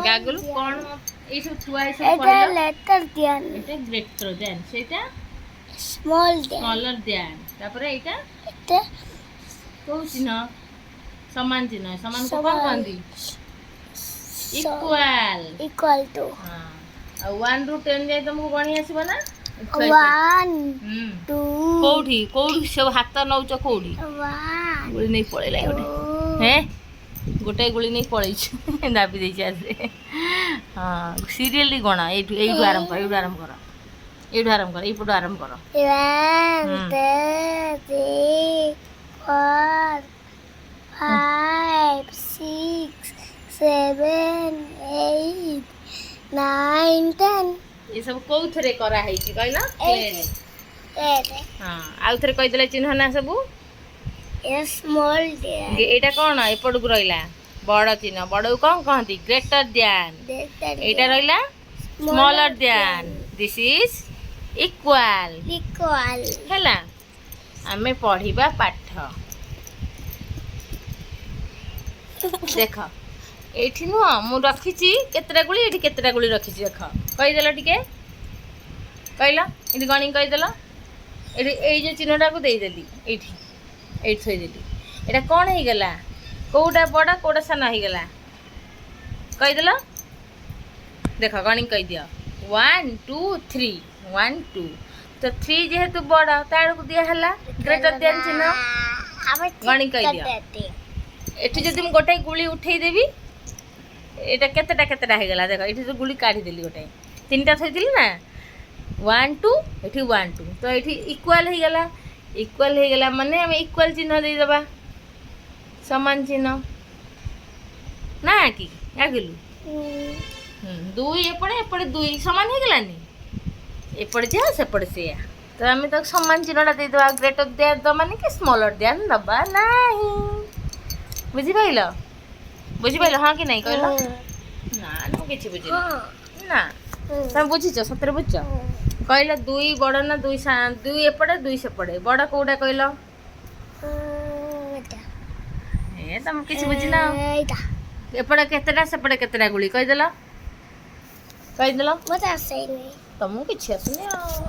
ଗାଗୁଲୁ କ'ଣ ଏଇ ସବୁ ଥୁଆ ହେଇ ସବୁ এটা କହିଲ লেটার দিয়ান এটা ଗ୍ରେଟର ଦ୍ୟାନ୍ ସେଇଟା স্মল দিয়ান ସ୍ମଲର ଦ୍ୟାନ୍ ତାପରେ ଏଇଟା এটা କୋଉ ଚିହ୍ନ ସମାନ ଚିହ୍ନ ସମାନଙ୍କୁ କ'ଣ ସମାନ। କହନ୍ତି ଇକ୍ୱାଲ ইকুয়াল টু ହଁ ଆଉ 1 ରୁ 10 ଯାଏ ତମକୁ ଗଣି ଆସିବ ନା 1 ହୁଁ 2 କୋଉଠି କୋଉଠି ସବୁ ହାତ ନଉଛ କୋଉଠି 1 ଗୁଳି ନେଇ ପଳେଇଲା ଗୋଟେ ହେଁ ଗୋଟେ ଗୁଳି ନେଇ ପଳେଇଛୁ ଦାବି ଦେଇଛି ଆଜି ହଁ ସିରିଏଲି ଗଣ ଏଇଠୁ ଆରମ୍ଭ କର ଏଇଠୁ ଆରମ୍ଭ କର ଏଇପଟୁ ଆରମ୍ଭ କର 1 2 3 4 5 6 7 8 9 10 ଏସବୁ କୋଉଥିରେ କରାହେଇଛି କହିଲ ଏଇଠି। ହଁ ଆଉ ଥରେ କହିଦେଲେ ଚିହ୍ନ ନା ସବୁ ସ୍ମଲ୍ ଦିଆନ ଏଇଟା କ'ଣ ଏପଟକୁ ରହିଲା ବଡ଼ ଚିହ୍ନ ବଡ଼କୁ କ'ଣ କହନ୍ତି ଗ୍ରେଟର ଦ୍ୟାନ୍ ଏଇଟା ରହିଲା smaller than this is equal equal ହେଲା ଆମେ ପଢ଼ିବା ପାଠ ଦେଖ ଏଇଠି ନୁହଁ ମୁଁ ରଖିଛି କେତେଟା ଗୁଳି ଏଇଠି କେତେଟା ଗୁଳି ରଖିଛି ଦେଖ କହିଦେଲ ଟିକେ କହିଲ ଏଇଠି ଗଣିକି କହିଦେଲ ଏଇଠି ଏଇ ଯେଉଁ ଚିହ୍ନଟାକୁ ଦେଇଦେଲି ଏଇଠି ଥୋଇଦେଲି ଏଇଟା କ'ଣ ହେଇଗଲା କେଉଁଟା ବଡ଼ କେଉଁଟା ସାନ ହେଇଗଲା କହିଦେଲ ଦେଖ ଗଣିକି କହିଦିଅ 1 2 3 1 2 ତ 3 ଯେହେତୁ ବଡ଼ ତା ଆଡ଼କୁ ଦିଆହେଲା ଗ୍ରେଟର ଦ୍ୟାନ୍ ଚିହ୍ନ ଗଣିକି କହିଦିଅ ଏଠି ଯଦି ମୁଁ ଗୋଟାଏ ଗୁଳି ଉଠେଇଦେବି ଏଇଟା କେତେଟା ହେଇଗଲା ଦେଖ ଏଠି ତ ଗୁଳି କାଢ଼ିଦେଲି ଗୋଟାଏ 3ଟା ଥୋଇଥିଲି ନା 1 2 ଏଠି 1 2 ତ ଏଠି ଇକ୍ୱାଲ ହେଇଗଲା ମାନେ ଆମେ ଇକ୍ୱାଲ ଚିହ୍ନ ଦେଇଦେବା ସମାନ ଚିହ୍ନ ନା କି ଆଗିଲୁ 2 ଏପଟେ 2 ସମାନ ହେଇଗଲାନି ଏପଟେ ଯାହା ସେପଟେ ସେଇଆ ତ ଆମେ ତାକୁ ସମାନ ଚିହ୍ନଟା ଦେଇଦେବା ଗ୍ରେଟର ଦ୍ୟାନ୍ ଦେବା ମାନେ କି ସ୍ମଲର ଦ୍ୟାନ୍ ଦେବା ନାହିଁ ବୁଝିପାରିଲ ହଁ କି ନାହିଁ କହିଲ ନା ମୁଁ କିଛି ବୁଝିନି ନା ତମେ ବୁଝିଛ ସତରେ ବୁଝିଛ କହିଲ 2 ବଡ଼ ନା 2 ଏପଟେ 2 ସେପଟେ ବଡ଼ କୋଉଟା କହିଲ ତମେ କିଛି ବୁଝିନ ଏପଟେ କେତେଟା ସେପଟେ କେତେଟା ଗୁଳି କହିଦେଲ ମତେ ଆସେନି ତମକୁ କିଛି ଆସୁନି ଆଉ